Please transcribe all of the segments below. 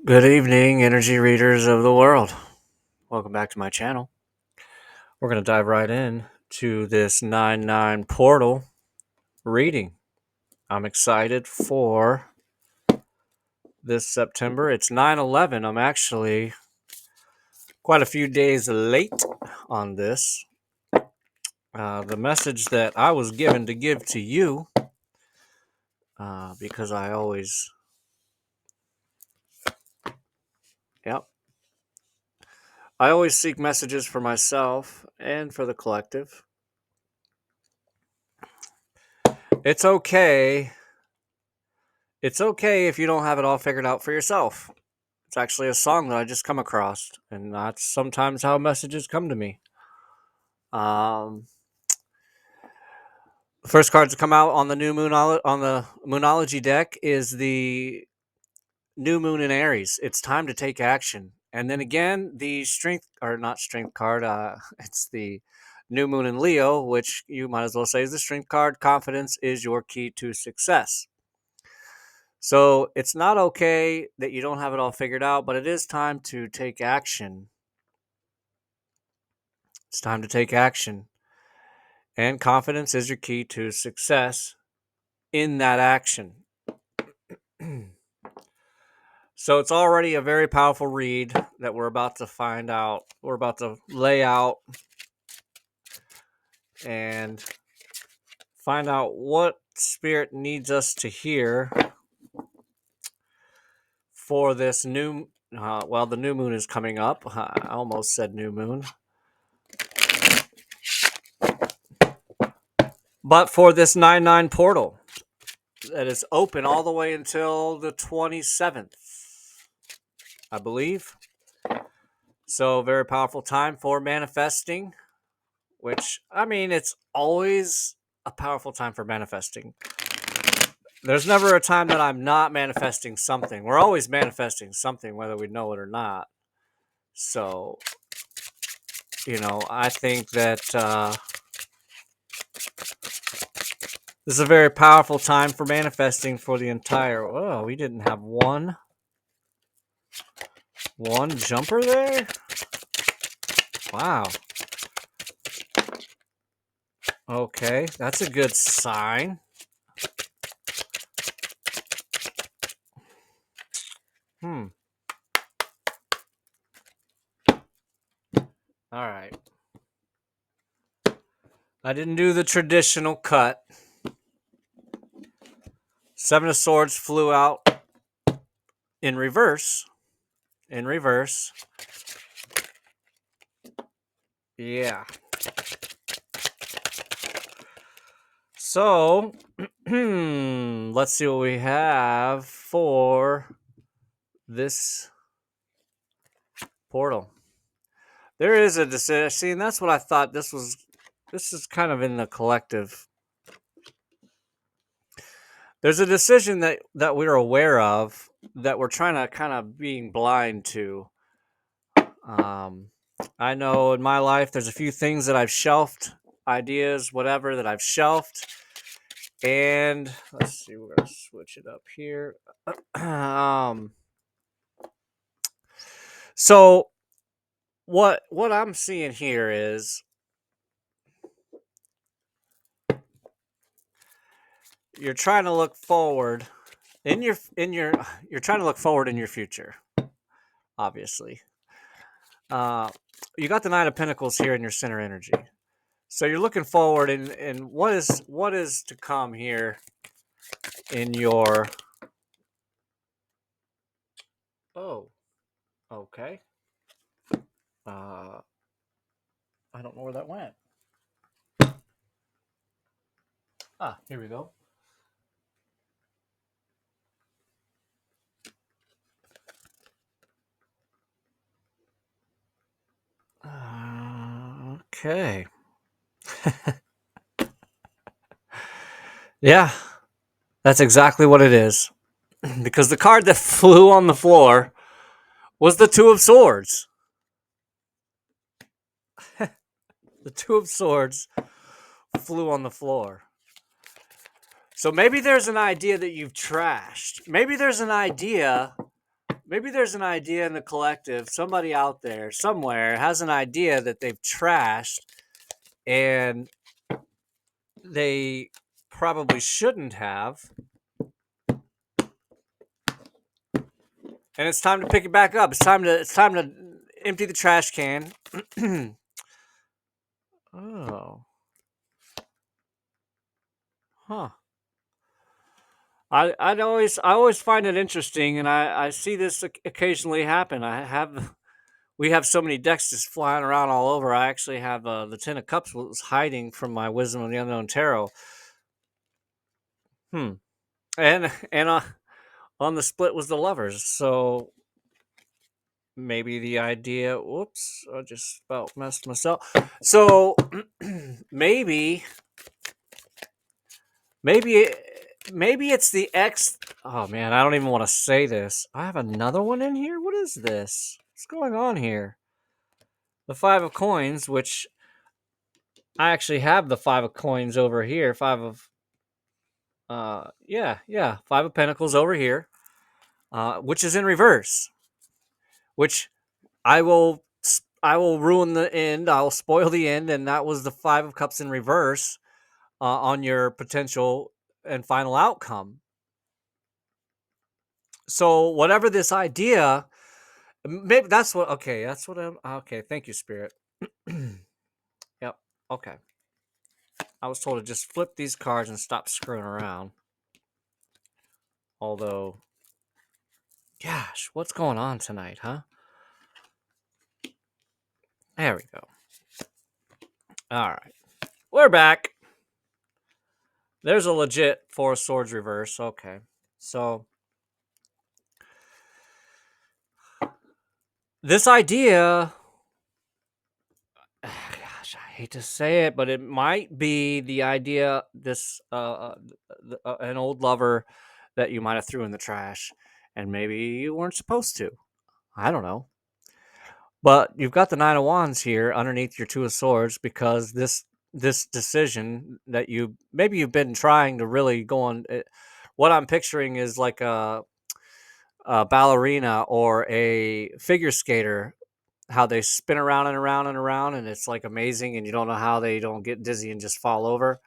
Good evening, energy readers of the world. Welcome back to my channel. We're going to dive right in to this 9/9 portal reading. I'm excited for this September. It's 9/11. I'm actually quite a few days late on this. The message that I was given to give to you, because I always, I always seek messages for myself and for the collective. It's okay. It's okay if you don't have it all figured out for yourself. It's actually a song that I just come across, and that's sometimes how messages come to me. The first card to come out on the new moon on the Moonology deck is the new moon in Aries. It's time to take action. And then again, the strength, or not strength card, it's the new moon in Leo, which you might as well say is the strength card. Confidence is your key to success. So it's not okay that you don't have it all figured out, but it is time to take action. It's time to take action. And confidence is your key to success in that action. So it's already a very powerful read that we're about to find out. We're about to lay out and find out what Spirit needs us to hear for this new, well, the new moon is coming up. I almost said new moon. But for this 9/9 portal that is open all the way until the 27th, I believe. So very powerful time for manifesting, which, I mean, it's always a powerful time for manifesting. There's never a time that I'm not manifesting something. We're always manifesting something, whether we know it or not. So, I think that this is a very powerful time for manifesting for the entire... Oh, we didn't have one jumper there? Wow. Okay, that's a good sign. All right. I didn't do the traditional cut. Seven of Swords flew out in reverse. Yeah. So, let's see what we have for this portal. There is a decision. See, and that's what I thought this was. This is kind of in the collective. There's a decision that we're aware of that we're trying to kind of being blind to. I know in my life there's a few things that I've shelved, ideas, whatever, that I've shelved. And let's see, we're going to switch it up here. So what I'm seeing here is you're trying to look forward you're trying to look forward in your future, obviously. You got the Nine of Pentacles here in your center energy. So you're looking forward in what is to come here in your... Oh, okay. I don't know where that went. Here we go. Okay. Yeah, that's exactly what it is. Because the card that flew on the floor was the Two of Swords. The Two of Swords flew on the floor. So maybe there's an idea that you've trashed. Maybe there's an idea maybe there's an idea in the collective. Somebody out there somewhere has an idea that they've trashed, and they probably shouldn't have. And it's time to pick it back up. It's time to empty the trash can. Oh. Huh. I always find it interesting, and I see this occasionally happen. We have so many decks just flying around all over. I actually have the Ten of Cups was hiding from my Wisdom of the Unknown Tarot. And on the split was the Lovers. So maybe the idea. Whoops! I just about messed myself. So maybe it's the X. Oh man, I don't even want to say this. I have another one in here. What is this? What's going on here? The Five of Coins, which I actually have the Five of Coins over here. Five of Five of Pentacles over here, which is in reverse. Which I will ruin the end. I'll spoil the end, and that was the Five of Cups in reverse on your potential and final outcome. So whatever this idea, maybe that's what. Okay, that's what I'm. Okay, thank you, Spirit. Yep. Okay. I was told to just flip these cards and stop screwing around. Although, gosh, what's going on tonight, huh? There we go. All right. We're back. There's a legit Four of Swords reverse. Okay. So, this idea, gosh, I hate to say it, but it might be the idea, this, an old lover that you might have threw in the trash, and maybe you weren't supposed to. I don't know. But you've got the Nine of Wands here underneath your Two of Swords, because this decision that you've been trying to really go on. What I'm picturing is like a ballerina or a figure skater, how they spin around and around and around, and it's like amazing, and you don't know how they don't get dizzy and just fall over.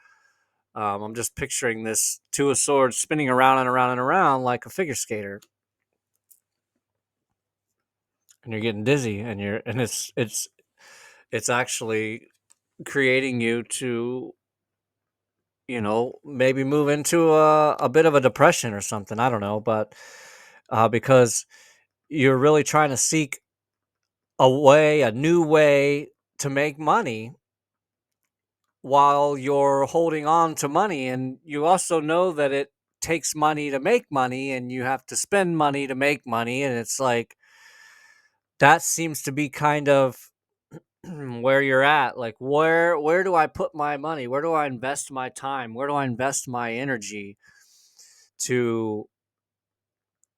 I'm just picturing this Two of Swords spinning around and around and around like a figure skater, and you're getting dizzy, and it's actually creating you to, maybe move into a bit of a depression or something. I don't know, but because you're really trying to seek a new way to make money while you're holding on to money. And you also know that it takes money to make money, and you have to spend money to make money. And it's like, that seems to be kind of where you're at. Like, where do I put my money? Where do I invest my time? Where do I invest my energy to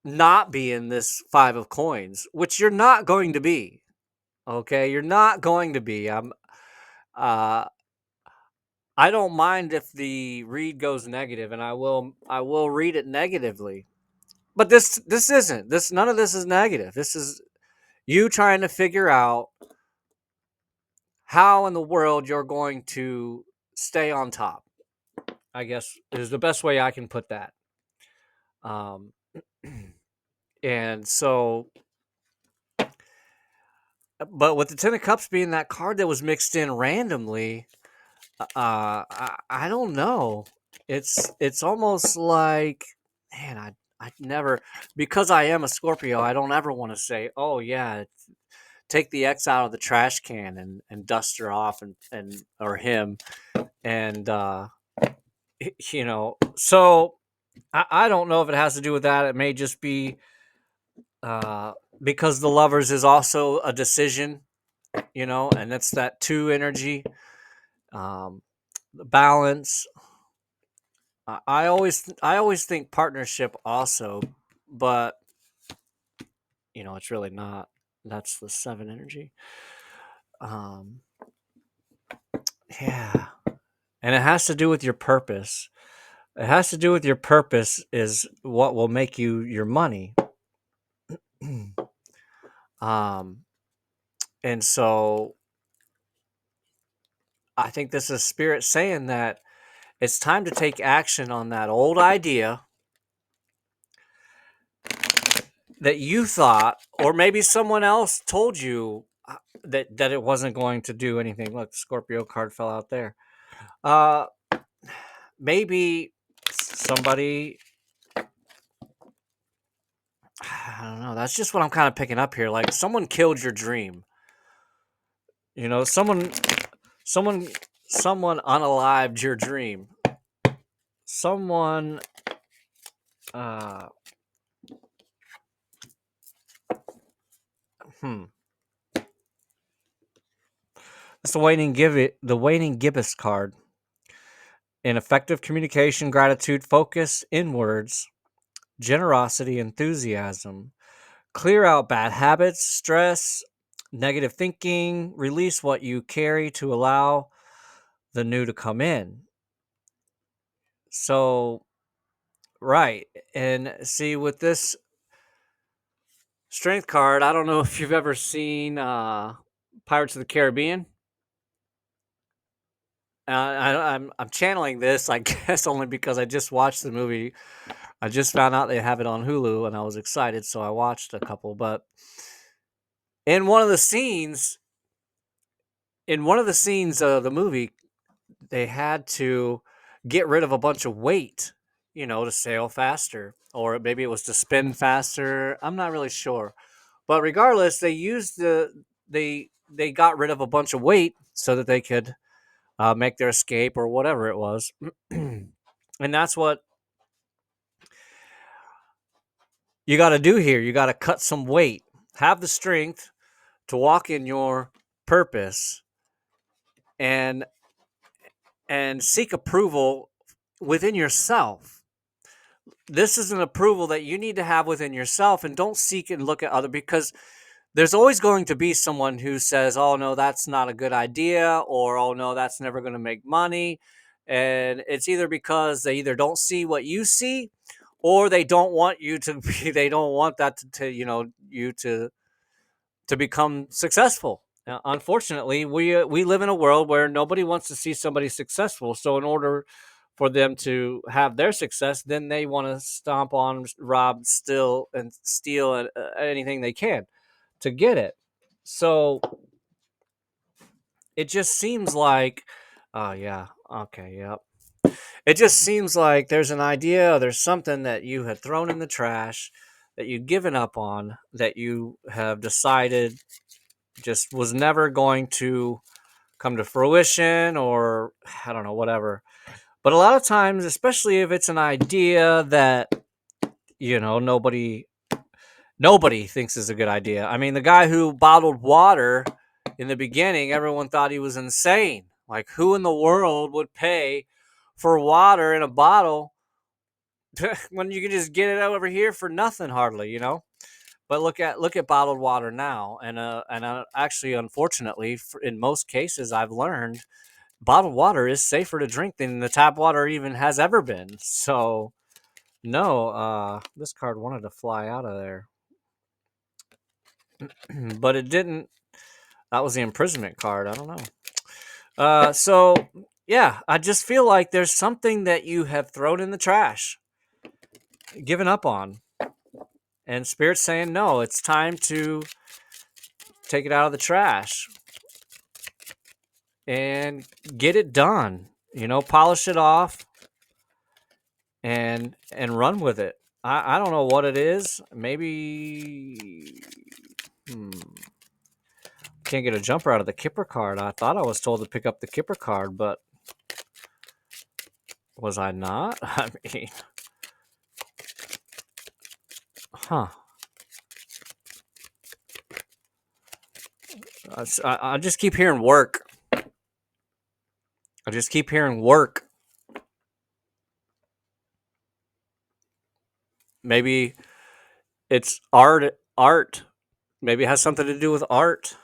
not be in this Five of Coins, which you're not going to be. Okay, you're not going to be. I don't mind if the read goes negative, and I will read it negatively. But this isn't. None of this is negative. This is you trying to figure out how in the world you're going to stay on top, I guess, is the best way I can put that. And so, but with the Ten of Cups being that card that was mixed in randomly, I don't know. It's almost like, man, I never, because I am a Scorpio, I don't ever want to say, oh yeah, take the X out of the trash can and dust her off, and or him, and so I don't know if it has to do with that. It may just be because the Lovers is also a decision, and it's that two energy, the balance. I always think partnership also, but it's really not. That's the Seven energy. Yeah, and it has to do with your purpose. It has to do with your purpose is what will make you your money. And so I think this is Spirit saying that it's time to take action on that old idea that you thought, or maybe someone else told you that it wasn't going to do anything. Look, the Scorpio card fell out there. Maybe somebody, I don't know. That's just what I'm kind of picking up here. Like someone killed your dream. You know, someone unalived your dream. Someone It's the waning gibbous card. In effective communication, gratitude, focus inwards, generosity, enthusiasm. Clear out bad habits, stress, negative thinking, release what you carry to allow the new to come in. So, right. And see, with this strength card, I don't know if you've ever seen Pirates of the Caribbean. I'm channeling this, I guess, only because I just watched the movie. I just found out they have it on Hulu, and I was excited, so I watched a couple. But in one of the scenes of the movie, they had to get rid of a bunch of weight, to sail faster, or maybe it was to spin faster. I'm not really sure, but regardless, they got rid of a bunch of weight so that they could make their escape or whatever it was. And that's what you got to do here. You got to cut some weight, have the strength to walk in your purpose, and seek approval within yourself. This is an approval that you need to have within yourself, and don't seek and look at other, because there's always going to be someone who says, oh no, that's not a good idea, or oh no, that's never going to make money. And it's either because they either don't see what you see, or they don't want you to be, they don't want that to you to become successful. Now, unfortunately, we live in a world where nobody wants to see somebody successful. So in order for them to have their success, then they want to stomp on, rob, steal anything they can to get it. So it just seems like, oh yeah, okay, yep. It just seems like there's an idea, there's something that you had thrown in the trash, that you've given up on, that you have decided just was never going to come to fruition, or I don't know, whatever. But a lot of times, especially if it's an idea that, nobody thinks is a good idea. I mean, the guy who bottled water in the beginning, everyone thought he was insane. Like, who in the world would pay for water in a bottle when you can just get it over here for nothing hardly? But look at bottled water now, and actually, unfortunately, in most cases, I've learned bottled water is safer to drink than the tap water even has ever been. So, no, this card wanted to fly out of there, but it didn't. That was the imprisonment card. I don't know. So yeah, I just feel like there's something that you have thrown in the trash, given up on, and Spirit's saying no. It's time to take it out of the trash and get it done. Polish it off and run with it. I don't know what it is. Maybe can't get a jumper out of the Kipper card. I thought I was told to pick up the Kipper card, but was I not? I mean, huh. I just keep hearing work. I just keep hearing work. Maybe it's art. Maybe it has something to do with art.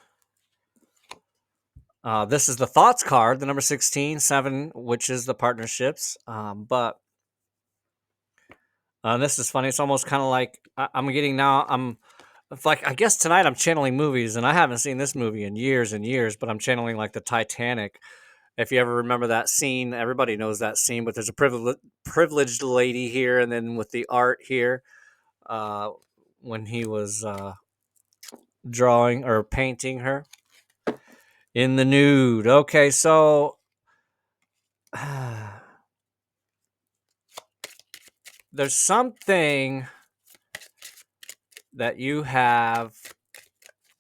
This is the thoughts card, the number 16, 7, which is the partnerships. But this is funny. It's almost kind of like I'm It's like, I guess tonight I'm channeling movies, and I haven't seen this movie in years and years, but I'm channeling like the Titanic. If you ever remember that scene, everybody knows that scene, but there's a privileged lady here, and then with the art here, uh, when he was drawing or painting her in the nude. Okay, so there's something that you have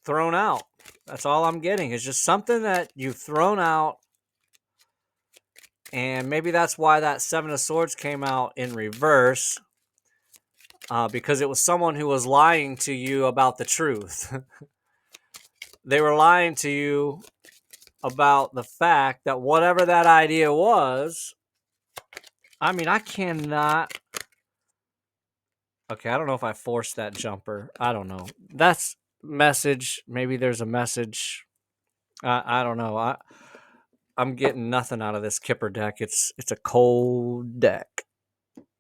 thrown out. That's all I'm getting, is just something that you've thrown out. And maybe that's why that Seven of Swords came out in reverse, because it was someone who was lying to you about the truth. They were lying to you about the fact that whatever that idea was, I mean, I cannot. Okay, I don't know if I forced that jumper. I don't know. That's message. Maybe there's a message. I don't know. I'm getting nothing out of this Kipper deck. It's a cold deck.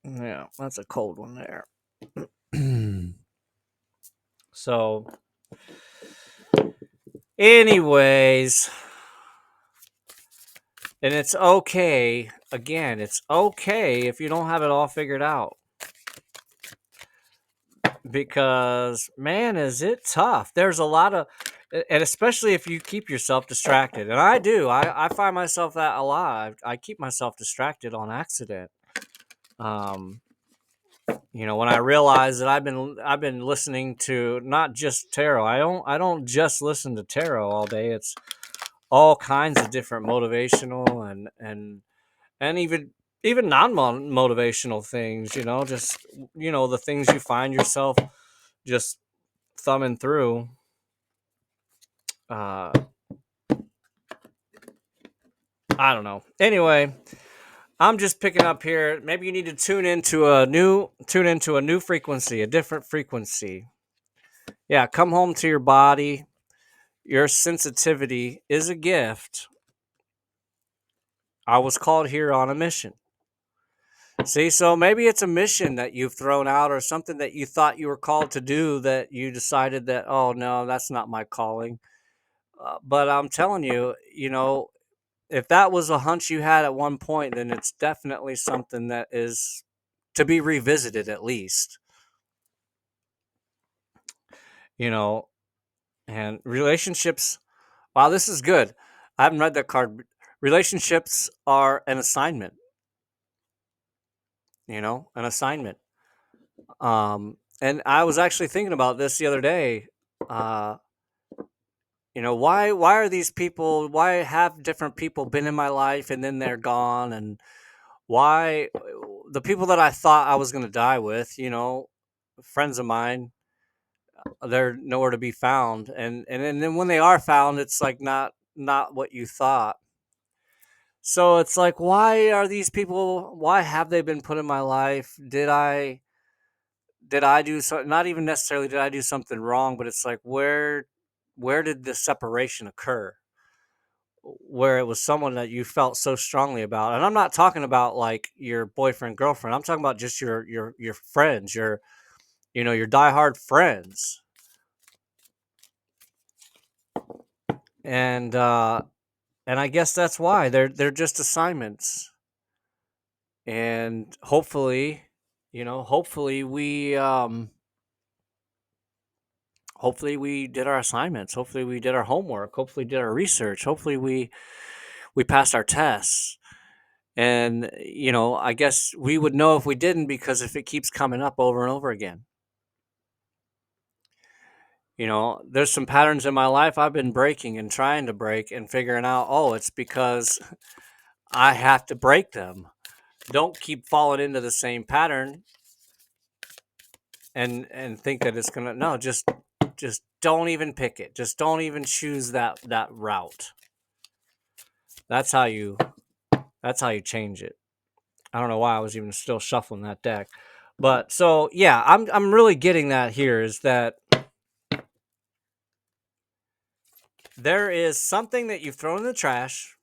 Yeah, that's a cold one there. So, anyways, and it's okay. Again, it's okay if you don't have it all figured out. Because, man, is it tough. There's a lot of, and especially if you keep yourself distracted. And I do. I find myself that a lot. I keep myself distracted on accident. You know, when I realize that I've been listening to not just tarot. I don't just listen to tarot all day. It's all kinds of different motivational and even non-motivational things, you know, just, you know, the things you find yourself just thumbing through. I don't know. Anyway, I'm just picking up here. Maybe you need to tune into a new frequency, a different frequency. Yeah, come home to your body. Your sensitivity is a gift. I was called here on a mission. See, so maybe it's a mission that you've thrown out, or something that you thought you were called to do that you decided that, oh, no, that's not my calling. But I'm telling you, you know, if that was a hunch you had at one point, then it's definitely something that is to be revisited at least. You know, and relationships, wow, this is good. I haven't read that card. Relationships are an assignment, you know, an assignment. And I was actually thinking about this the other day. Uh, you know, why are these people, why have different people been in my life and then they're gone? And why the people that I thought I was going to die with, you know, friends of mine, they're nowhere to be found. And then when they are found, it's like not what you thought. So it's like, why are these people, why have they been put in my life? Did I do so, not even necessarily did I do something wrong, but it's like, where did the separation occur? Where it was someone that you felt so strongly about. And I'm not talking about like your boyfriend, girlfriend. I'm talking about just your friends, your, you know, your diehard friends. And I guess that's why they're just assignments. And hopefully, you know, hopefully we did our assignments. Hopefully we did our homework. Hopefully did our research. Hopefully we passed our tests. And, you know, I guess we would know if we didn't, because if it keeps coming up over and over again. You know, there's some patterns in my life I've been breaking and trying to break and figuring out, oh, it's because I have to break them. Don't keep falling into the same pattern and think that it's gonna, no, just don't even pick it. Just don't even choose that route. That's how you change it. I don't know why I was even still shuffling that deck. But so yeah, I'm really getting that here, is that there is something that you've thrown in the trash,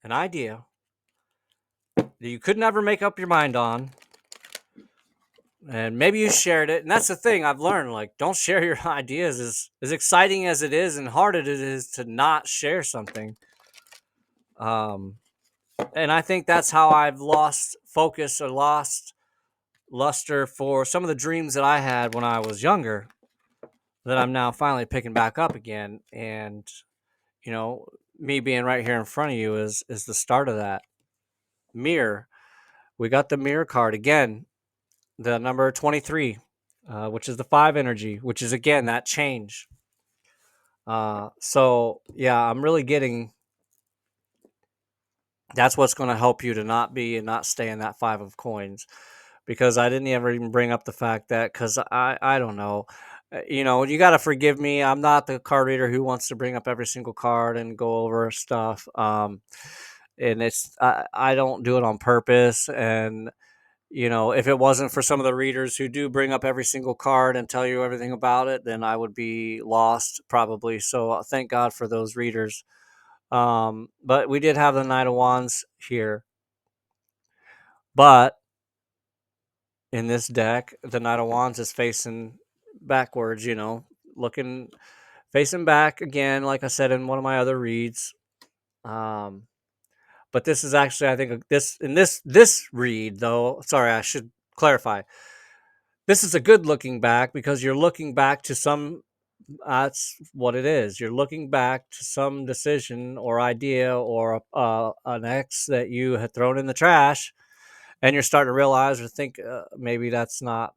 an idea that you could never make up your mind on, And maybe you shared it. And that's the thing I've learned. Like, don't share your ideas. As exciting as it is and hard it is to not share something. And I think that's how I've lost focus or lost luster for some of the dreams that I had when I was younger that I'm now finally picking back up again. And, you know, me being right here in front of you is the start of that. Mirror. We got the mirror card again, the number 23, which is the 5 energy, which is again that change. So yeah, I'm really getting that's what's going to help you to not be and not stay in that 5 of coins, because I didn't ever even bring up the fact that, because I don't know. You know, you got to forgive me. I'm not the card reader who wants to bring up every single card and go over stuff. And I don't do it on purpose. And you know, if it wasn't for some of the readers who do bring up every single card and tell you everything about it, then I would be lost probably. So thank God for those readers. But we did have the Knight of Wands here. But in this deck, the Knight of Wands is facing backwards, you know, looking, facing back again, like I said in one of my other reads. But this is actually, I think, this read, though, sorry, I should clarify. This is a good looking back, because you're looking back to some, that's what it is. You're looking back to some decision or idea or an ex that you had thrown in the trash, and you're starting to realize or think maybe that's not,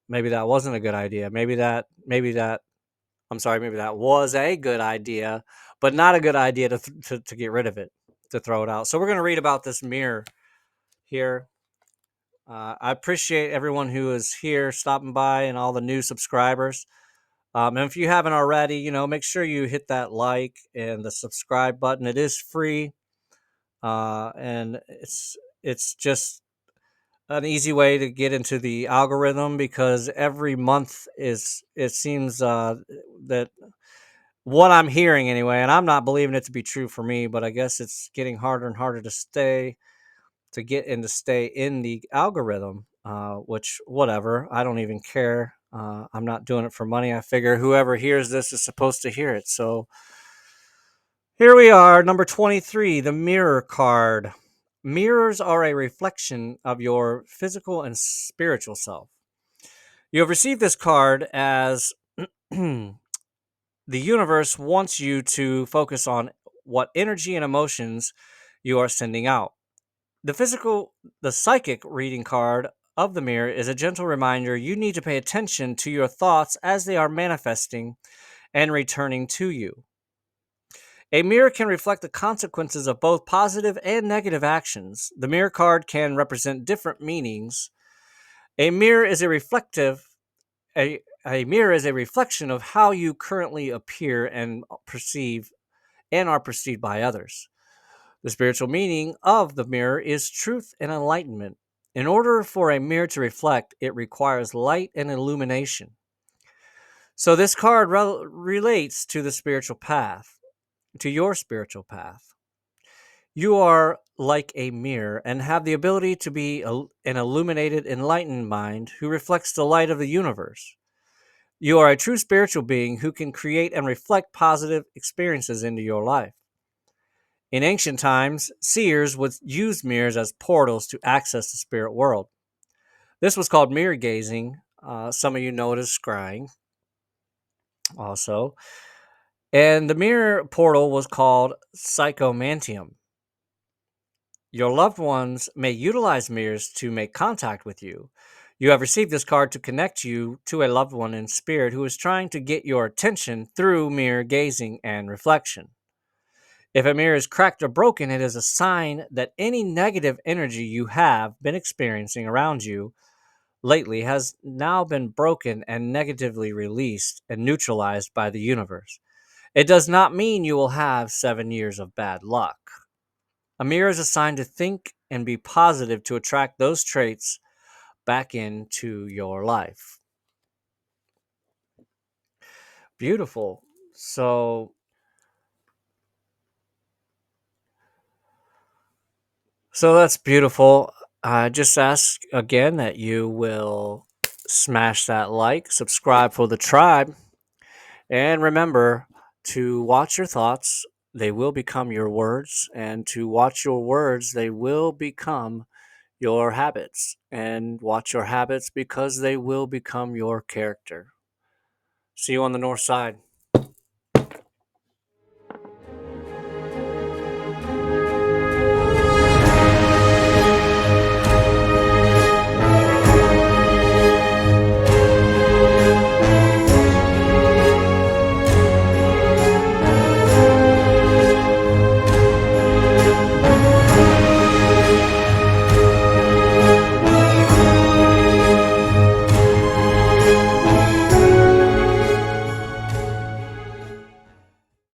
maybe that wasn't a good idea. Maybe that I'm sorry, maybe that was a good idea, but not a good idea to get rid of it, to throw it out. So we're going to read about this mirror here. I appreciate everyone who is here, stopping by, and all the new subscribers. And if you haven't already, you know, make sure you hit that like and the subscribe button. It is free, and it's just an easy way to get into the algorithm, because every month it seems that what I'm hearing anyway, and I'm not believing it to be true for me, but I guess it's getting harder and harder to stay in the algorithm, which whatever, I don't even care. I'm not doing it for money. I figure whoever hears this is supposed to hear it. So here we are, number 23, the mirror card. Mirrors are a reflection of your physical and spiritual self. You have received this card as the universe wants you to focus on what energy and emotions you are sending out. The psychic reading card of the mirror is a gentle reminder you need to pay attention to your thoughts as they are manifesting and returning to you. A mirror can reflect the consequences of both positive and negative actions. The mirror card can represent different meanings. A mirror is a mirror is a reflection of how you currently appear and are perceived by others. The spiritual meaning of the mirror is truth and enlightenment. In order for a mirror to reflect, it requires light and illumination. So this card relates to the spiritual path, to your spiritual path. You are like a mirror and have the ability to be an illuminated, enlightened mind who reflects the light of the universe. You are a true spiritual being who can create and reflect positive experiences into your life. In ancient times, seers would use mirrors as portals to access the spirit world. This was called mirror gazing. Some of you know it as scrying also. And the mirror portal was called psychomantium. Your loved ones may utilize mirrors to make contact with you. You have received this card to connect you to a loved one in spirit who is trying to get your attention through mirror gazing and reflection. If a mirror is cracked or broken, it is a sign that any negative energy you have been experiencing around you lately has now been broken and negatively released and neutralized by the universe. It does not mean you will have 7 years of bad luck. A mirror is a sign to think and be positive to attract those traits back into your life. Beautiful. So that's beautiful. I just ask again that you will smash that like, subscribe for the tribe, and remember to watch your thoughts. They will become your words, and to watch your words, they will become your habits, and watch your habits because they will become your character. See you on the north side.